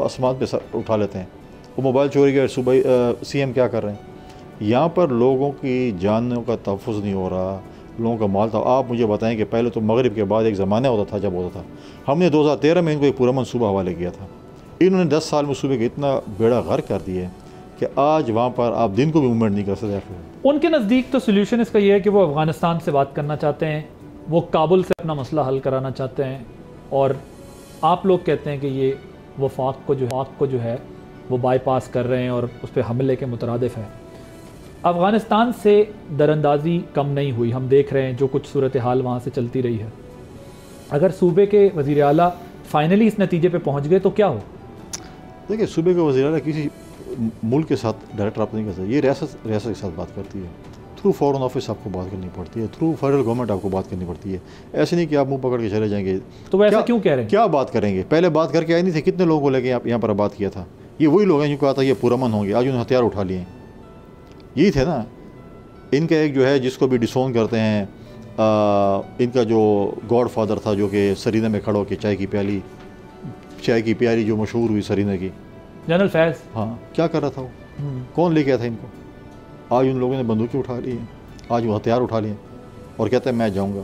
आसमान पे उठा लेते हैं, वो मोबाइल चोरी के सुबह CM क्या कर रहे हैं? यहाँ पर लोगों की जानों का तहफ़्फ़ुज़ नहीं हो रहा, लोगों का माल था। आप मुझे बताएं कि पहले तो मगरिब के बाद एक ज़माना होता था जब होता था, हमने 2013 में इनको एक पूरा मनसूबा हवाले किया था। इन्होंने 10 साल में सूबे का इतना बेड़ा गर्क कर दिया है कि आज वहाँ पर आप दिन को भी मूवमेंट नहीं कर सकते। उनके नज़दीक तो सोल्यूशन इसका ये है कि वो अफ़गानिस्तान से बात करना चाहते हैं, वो काबुल से अपना मसला हल कराना चाहते हैं, और आप लोग कहते हैं कि ये वफाक को जो है वो बाईपास कर रहे हैं और उस पर हमले के मुतरादिफ है। अफ़गानिस्तान से दरअंदाज़ी कम नहीं हुई, हम देख रहे हैं जो कुछ सूरत हाल वहाँ से चलती रही है। अगर सूबे के वज़ीर आला फाइनली इस नतीजे पे पहुँच गए तो क्या हो? देखिए सूबे का वज़ीर आला किसी मुल्क के साथ डायरेक्ट रब्ता नहीं कर सकता, ये रियासत के साथ बात करती है, थ्रू फॉरेन ऑफिस आपको बात करनी पड़ती है, थ्रू फेडरल गवर्नमेंट आपको बात करनी पड़ती है। ऐसे नहीं कि आप मुँह पकड़ के चले जाएंगे। तो वैसा क्यों कह रहे हैं? क्या बात करेंगे? पहले बात करके आए नहीं थे, कितने लोगों को लेके यहाँ पर बात किया था? ये वही लोग हैं जो कहा था ये पुरअमन होंगे, आज उन्होंने हथियार उठा लिए। यही थे ना। इनका एक जो है जिसको भी डिसोन करते हैं, इनका जो गॉड फादर था जो कि सरीना में खड़ा होकर चाय की प्याली जो मशहूर हुई सरीना की, जनरल फैज़, हाँ क्या कर रहा था वो? कौन लेके आया था इनको? आज उन लोगों ने बंदूकें उठा ली हैं, आज वो हथियार उठा लिए और कहते हैं मैं जाऊँगा।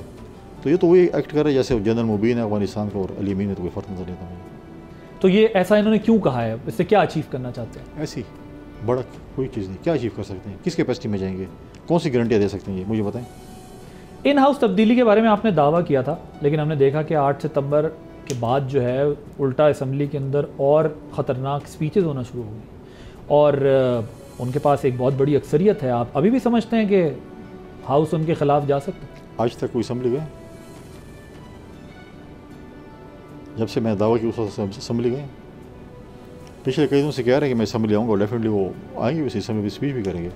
तो ये तो वही एक्ट कर रहे हैं जैसे जनरल मुबीन है अफगानिस्तान का, और अली अमीन में तो कोई फ़र्क नजर नहीं आता। तो ये ऐसा इन्होंने क्यों कहा है? इससे क्या अचीव करना चाहते हैं? ऐसी बड़ा कोई चीज़ नहीं, क्या अचीव कर सकते हैं? किस कैपेसिटी में जाएंगे? कौन सी गारंटियाँ दे सकते हैं? ये मुझे बताएं। इन हाउस तब्दीली के बारे में आपने दावा किया था, लेकिन हमने देखा कि 8 सितंबर के बाद जो है उल्टा असम्बली के अंदर और ख़तरनाक स्पीचेस होना शुरू हो गई, और उनके पास एक बहुत बड़ी अक्सरियत है। आप अभी भी समझते हैं कि हाउस उनके ख़िलाफ़ जा सकते हैं? आज तक कोई असम्बली गए? जब से मैं दावा की उस वक्त असम्बली गए, पिछले कई दिनों से कह रहे हैं कि मैं असम्बली आऊँगा, और डेफिनेटली वो आएंगे, उसी असम्बली स्पीच भी करेंगे।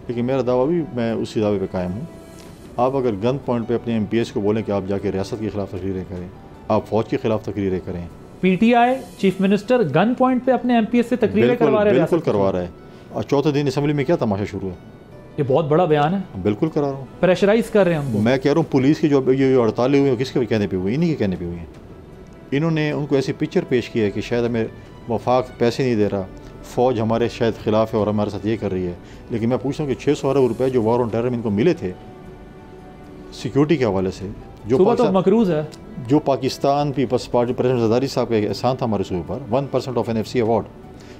लेकिन मेरा दावा भी, मैं उसी दावे पे कायम हूँ। आप अगर गन पॉइंट पे अपने MPs को बोलें कि आप जाके रियासत के ख़िलाफ़ तकरीरें करें, आप फ़ौज के ख़िलाफ़ तकरीरें करें। PTI chief minister gun point पे अपने MPs से तकरीरें करवा रहे हैं? बिल्कुल करवा रहा है। और चौथे दिन असम्बली में क्या तमाशा शुरू है? ये बहुत बड़ा बयान है। बिल्कुल करा रहा हूँ, प्रेशराइज कर रहे हैं हमको। मैं कह रहा हूँ पुलिस की जो हड़तालें हुई, किसके कहने पर हुई? इन्हीं के कहने पर हुई हैं। इन्होंने उनको ऐसी पिक्चर पेश की है कि शायद हमें वफाक पैसे नहीं दे रहा, फ़ौज हमारे शायद ख़िलाफ़ है और हमारे साथ ये कर रही है, लेकिन मैं पूछता हूँ कि 600 अरब रुपए जो वॉर ऑन टेरर में इनको मिले थे सिक्योरिटी के हवाले से, तो मकरूज़ है, जो Pakistan Peoples Party president Zardari साहब का एहसान था हमारे सूबे पर, 1% ऑफ NFC अवार्ड,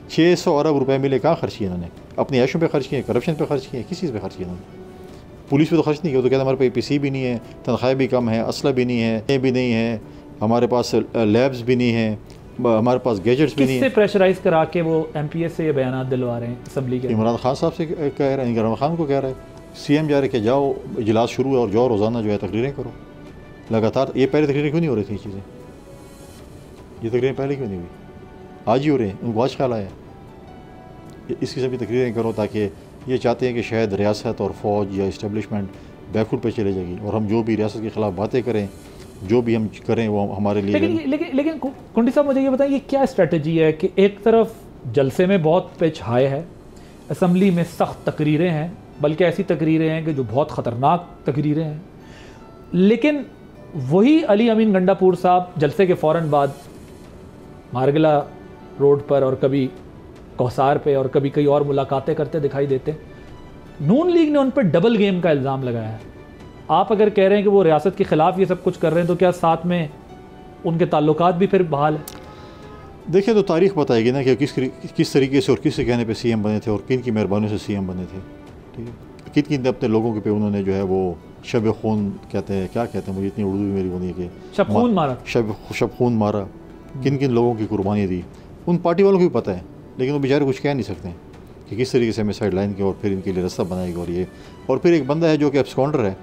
600 अरब रुपए मिले, कहाँ खर्च किए इन्होंने? अपनी ऐशों पे खर्च किए, करप्शन पे खर्च किए, किस चीज़ पे खर्च किए इन्होंने? पुलिस पे तो खर्च नहीं किया, तो कहते हमारे पे APC भी नहीं है, तनख्वाहें भी कम है, असला भी नहीं है, ये भी नहीं है, हमारे पास लैब्स भी नहीं है, हमारे पास गैजेट्स भी नहीं है। किससे प्रेशराइज करा के वो MPS से ये बयान दिलवा रहे हैं असम्बली के? इमरान खान साहब से कह रहे हैं, इमरान खान को कह रहा है, CM जा रहे कि जाओ इजलास शुरू है और जाओ रोज़ाना जो है तकरीरें करो लगातार। ये पहले तकरीरें क्यों नहीं हो रही थी चीज़ें? ये तकरीरें पहले क्यों नहीं हुई? आज ही हो रहे हैं, उनको आज ख्याल आया इस किस्म की तकरीरें करो, ताकि ये चाहते हैं कि शायद रियासत और फ़ौज या इस्टेब्लिशमेंट बैकफुट पे चले जाएगी और हम जो भी रियासत के ख़िलाफ़ बातें करें, जो भी हम करें वो हमारे लिए। लेकिन कुंडी साहब मुझे ये बताइए, ये क्या स्ट्रेटजी है कि एक तरफ जलसे में बहुत पिच हाई है, असम्बली में सख्त तकरीरें हैं, बल्कि ऐसी तकरीरें हैं कि जो बहुत ख़तरनाक तकरीरें हैं, लेकिन वही अली अमीन गंडापुर साहब जलसे के फ़ौरन बाद मारगला रोड पर और कभी कौसार पे और कभी कई और मुलाकातें करते दिखाई देते। नून लीग ने उन पर डबल गेम का इल्ज़ाम लगाया है। आप अगर कह रहे हैं कि वो रियासत के ख़िलाफ़ ये सब कुछ कर रहे हैं, तो क्या साथ में उनके ताल्लुकात भी फिर बहाल है? देखिए, तो तारीख़ बताएगी ना कि किस तरीके से और किस कहने पे CM बने थे और किन की मेहरबानी से CM बने थे। ठीक है, किन किन अपने लोगों के पे उन्होंने जो है वो शब खून कहते हैं, क्या कहते हैं, मुझे इतनी उर्दू भी मेरी वो नहीं है कि शब खून मारा, शब खून मारा, किन किन लोगों की कुर्बानी दी, उन पार्टी वालों को भी पता है, लेकिन वो बेचारे कुछ कह नहीं सकते कि किस तरीके से हमें साइड लाइन की और फिर इनके लिए रास्ता बनाएगी। और ये और फिर एक बंदा है जो कि एब्सकॉन्डर है,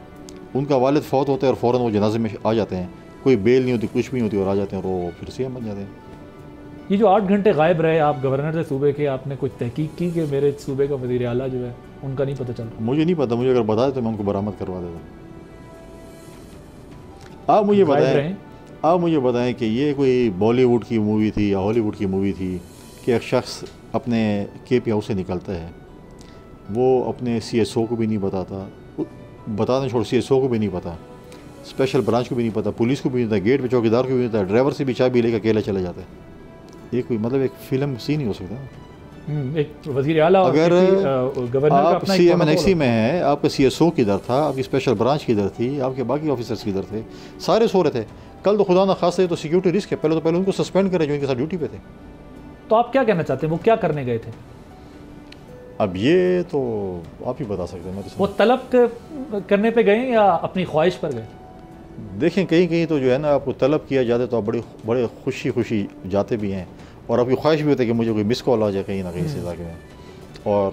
उनका वालिद फौत होता है और फ़ौरन वो जनाजे में आ जाते हैं, कोई बेल नहीं होती, कुछ भी नहीं होती, और आ जाते हैं और वो फिर CM बन जाते हैं। ये जो 8 घंटे गायब रहे आप गवर्नर से सूबे के, आपने कुछ तहकीक की कि मेरे सूबे का वज़ीर आला जो है उनका नहीं पता चल रहा? मुझे नहीं पता, मुझे अगर बता देते मैं उनको बरामद करवा देता। आप मुझे बताएं कि ये कोई बॉलीवुड की मूवी थी या हॉलीवुड की मूवी थी कि एक शख्स अपने KP हाउस से निकलता है, वो अपने CSO को भी नहीं बताता, बताने छोड़ CSO को भी नहीं पता, स्पेशल ब्रांच को भी नहीं पता, पुलिस को भी नहीं पता, गेट पे चौकीदार को भी नहीं पता, ड्राइवर से भी चाबी लेकर अकेला चला जाता है। ये कोई मतलब एक फ़िल्म सीन ही हो सकता है। एक वज़ीर आला अगर गवर्नर आप CMNXC में हैं, आपका CSO किधर था, आपकी स्पेशल ब्रांच किधर थी, आपके बाकी ऑफिसर्स किधर थे, सारे सो रहे थे। कल तो खुदा ना खास है तो सिक्योरिटी रिस्क है, पहले उनको सस्पेंड करें जो इनके साथ ड्यूटी पे थे। तो आप क्या कहना चाहते हैं, वो क्या करने गए थे? अब ये तो आप ही बता सकते हैं, मैं तो वो तलब करने पे गए या अपनी ख्वाहिश पर गए? देखें, कहीं कहीं तो जो है ना आपको तलब किया जाता तो आप बड़े खुशी जाते भी हैं, और आपकी ख्वाहिश भी होती है कि मुझे कोई मिस कॉल आ जाए कहीं ना कहीं से जाके में, और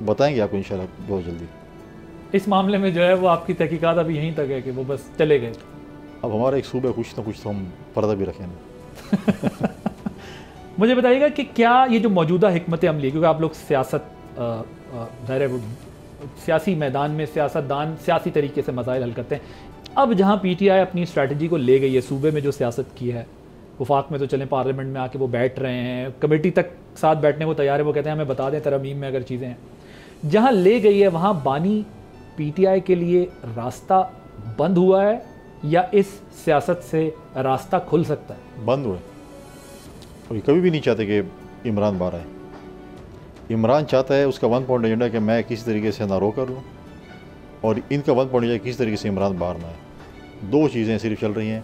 बताएंगे आपको इंशाल्लाह बहुत जल्दी। इस मामले में जो है वो आपकी तहकीकात अभी यहीं तक है कि वो बस चले गए? अब हमारा एक सूबा कुछ ना कुछ तो हम पर्दा भी रखें ना। मुझे बताइएगा कि क्या ये जो मौजूदा हिकमत अमली, क्योंकि आप लोग सियासत सियासी मैदान में सियासतदान सियासी तरीके से मसाइल हल करते हैं, अब जहाँ PTI अपनी स्ट्रैटेजी को ले गई है, सूबे में जो सियासत की है, वफाक में तो चलें पार्लियामेंट में आके वो बैठ रहे हैं, कमेटी तक साथ बैठने को तैयार है, वो कहते हैं हमें बता दें तरमीम में अगर चीज़ें हैं, जहाँ ले गई है वहाँ बानी PTI के लिए रास्ता बंद हुआ है या इस सियासत से रास्ता खुल सकता है? बंद हुए, और ये कभी भी नहीं चाहते कि इमरान बाहर आए। इमरान चाहता है, उसका 1 पॉइंट एजेंडा कि मैं किसी तरीके से ना रोक लूँ, और इनका 1 पॉइंट एजेंडा किसी तरीके से इमरान बाहर ना आए। 2 चीज़ें सिर्फ चल रही हैं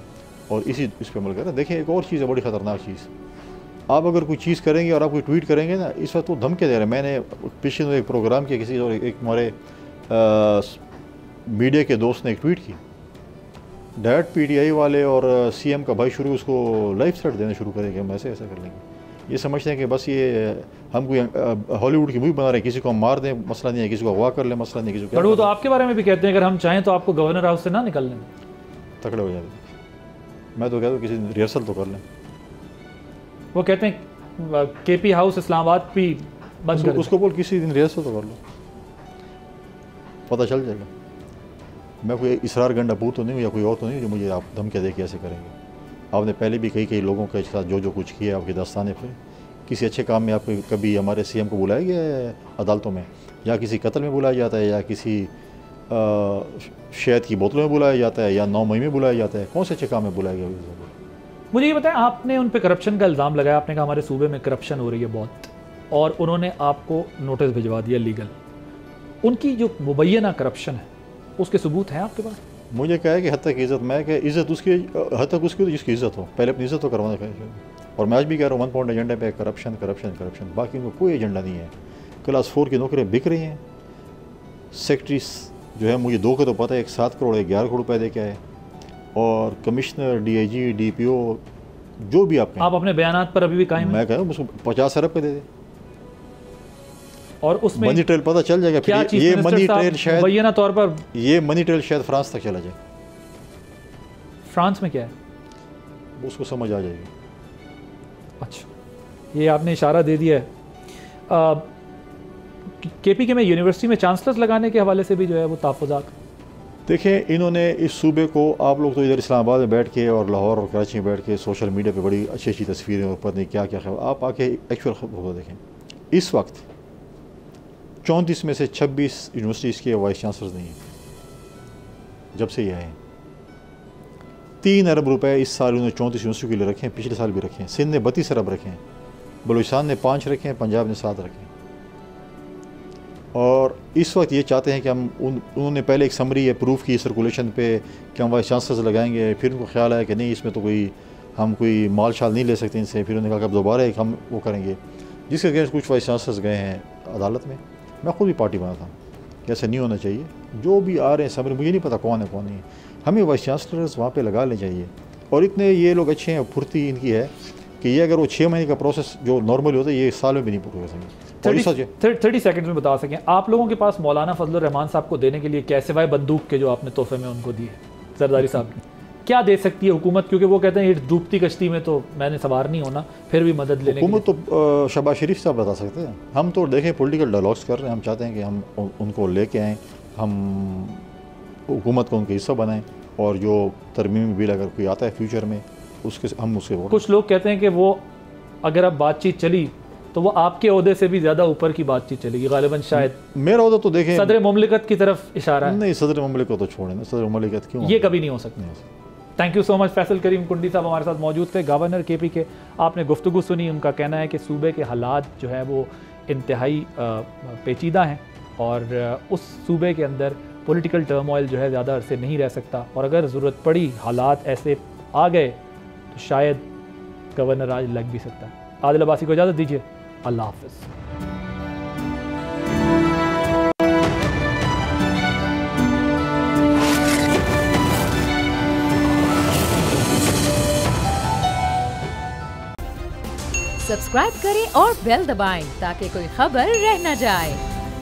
और इस पर अमल कर रहे हैं। देखिए, एक और चीज़ है, बड़ी ख़तरनाक चीज़, आप अगर कोई चीज़ करेंगे और आप कोई ट्वीट करेंगे ना, इस वक्त वो धमके दे रहे हैं। मैंने पिछले दिनों एक प्रोग्राम किया किसी, और एक हमारे मीडिया के दोस्त ने एक ट्वीट की, डायरेक्ट PTI वाले और CM का भाई शुरू उसको लाइफ थ्रेट देना शुरू करेंगे, हम ऐसे ऐसा कर लेंगे। ये समझते हैं कि बस ये हम कोई हॉलीवुड की मूवी बना रहे हैं, किसी को हम मार दें मसला नहीं है, किसी को अगवा कर लें मसला नहीं, किसी को। पर वो तो आपके बारे में भी कहते हैं अगर हम चाहें तो आपको गवर्नर हाउस से ना निकलने दें, तकड़े हो जाते। मैं तो कहता हूँ किसी रिहर्सल तो कर लें। वो कहते हैं KP हाउस इस्लामाबाद भी बंद कर, उसको बोल किसी दिन रिहर्सल तो कर लो, पता चल जाएगा। मैं कोई इसरार गंडापुर तो नहीं हूँ या कोई और तो नहीं जो मुझे आप धमके दे के ऐसे करेंगे। आपने पहले भी कई लोगों के साथ जो कुछ किया आपके दस्ताने पर, किसी अच्छे काम में आप कभी हमारे CM को बुलाया गया है अदालतों में, या किसी कत्ल में बुलाया जाता है, या किसी शहद की बोतलों में बुलाया जाता है, या 9 मई में बुलाया जाता है? कौन से अच्छे काम में बुलाया गया? मुझे ये बताएं, आपने उन पे करप्शन का इल्ज़ाम लगाया, आपने कहा हमारे सूबे में करप्शन हो रही है बहुत, और उन्होंने आपको नोटिस भिजवा दिया लीगल। उनकी जो मुबैना करप्शन है उसके सबूत हैं आपके पास? मुझे कहा है कि हद तक इज़्ज़त, मैं क्या इज़्ज़त उसकी हद तक उसकी जिसकी इज़्ज़त हो, पहले अपनी इज़्ज़त तो करवाना चाहिए। और मैं आज भी कह रहा हूँ 1 पॉइंट एजेंडा पे करप्शन करप्शन करप्शन, बाकी उनको कोई एजेंडा नहीं है। क्लास 4 की नौकरियाँ बिक रही हैं। सेक्रेटरीज जो है, मुझे 2 का तो पता है, एक 7 करोड़ 11 करोड़ रुपये दे के आए, और कमिश्नर DIG DPO जो भी आप अपने बयानात पर अभी भी कायम हैं? मैं कह रहा हूँ उसको 50 अरब पे दे दे, और उसमें मनी ट्रेल पता चल जाएगा। क्या फिर ये मनी ट्रेल शायद मुबैना तौर पर, ये मनी ट्रेल शायद फ्रांस तक चला जाए। फ्रांस में क्या है उसको समझ आ जाएगी। अच्छा, ये आपने इशारा दे दिया है। KPK में यूनिवर्सिटी में चांसलर्स लगाने के हवाले से भी जो है वो तहफ़्फ़ुज़ात। देखें, इन्होंने इस सूबे को, आप लोग तो इधर इस्लामाबाद में बैठ के और लाहौर और कराची में बैठ के सोशल मीडिया पे बड़ी अच्छी अच्छी तस्वीरें और पता नहीं क्या क्या खबर, आप आके एक्चुअल खबर देखें। इस वक्त 34 में से 26 यूनिवर्सिटीज़ के वाइस चांसलर्स नहीं हैं जब से ये आए हैं। 3 अरब रुपए इस साल उन्होंने 34 यूनिवर्सिटी के लिए रखे हैं, पिछले साल भी रखे हैं। सिंध ने 32 अरब रखे हैं, बलूचिस्तान ने 5 रखे हैं, पंजाब ने 7 रखे हैं। और इस वक्त ये चाहते हैं कि हम उन्होंने पहले एक समरी अप्रूव की सर्कुलेशन पे कि हम वाइस चांसलर्स लगाएंगे, फिर उनको ख्याल आया कि नहीं इसमें तो हम कोई माल शाल नहीं ले सकते इनसे, फिर उन्होंने कहा कि अब दोबारा एक हम वो करेंगे, जिसके अगेंस्ट कुछ वाइस चांसलर्स गए हैं अदालत में। मैं खुद भी पार्टी बना था कि ऐसा नहीं होना चाहिए। जो भी आ रहे हैं समरी, मुझे नहीं पता कौन है कौन नहीं है, हमें वाइस चांसलर्स वहाँ पे लगा ले चाहिए। और इतने ये लोग अच्छे हैं, फुर्ती इनकी है कि ये अगर वो 6 महीने का प्रोसेस जो नॉर्मली होता है ये साल में भी नहीं पूरा कर सकेंगे। 30 सेकंड में बता सकें, आप लोगों के पास मौलाना फजलुर रहमान साहब को देने के लिए क्या, सिवाय बंदूक के जो आपने तोहफे में उनको दिए, जरदारी साहब ने क्या दे सकती है हुकूमत? क्योंकि वो कहते हैं ये डूबती कश्ती में तो मैंने सवार नहीं होना, फिर भी मदद लेने हुकूमत तो शहबाज शरीफ साहब बता सकते हैं। हम तो देखें पॉलिटिकल डायलॉग्स कर रहे हैं, हम चाहते हैं कि हम उनको लेके आएँ, हम हुकूमत को उनका हिस्सा बनाएं, और जो तरमीमी बिल अगर कोई आता है फ्यूचर में हम उसके कुछ लोग कहते हैं कि वो अगर अब बातचीत चली तो वो आपके ओहदे से भी ज़्यादा ऊपर की बातचीत चलेगी गालिबन। शायद मेरा ओहदा तो देखें सदर मुमलिकत की तरफ इशारा है। नहीं, सदर मुमलिकत तो छोड़ें ना, सदर मुमलिकत क्यों, ये कभी नहीं हो सकता। Thank you so much. Faisal Karim Kundi sahab हमारे साथ मौजूद थे, गवर्नर KPK। आपने गुफ्तगू सुनी, उनका कहना है कि सूबे के हालात जो है वो इंतहाई पेचीदा हैं, और उस सूबे के अंदर पॉलिटिकल टर्मोइल जो है ज़्यादा अरसे नहीं रह सकता, और अगर ज़रूरत पड़ी, हालात ऐसे आ गए तो शायद गवर्नर आज लग भी सकता है। आदिल अब्बासी को इजाज़त दीजिए, अल्लाह हाफ़िज़। सब्सक्राइब करें और बेल दबाएं ताकि कोई खबर रह न जाए।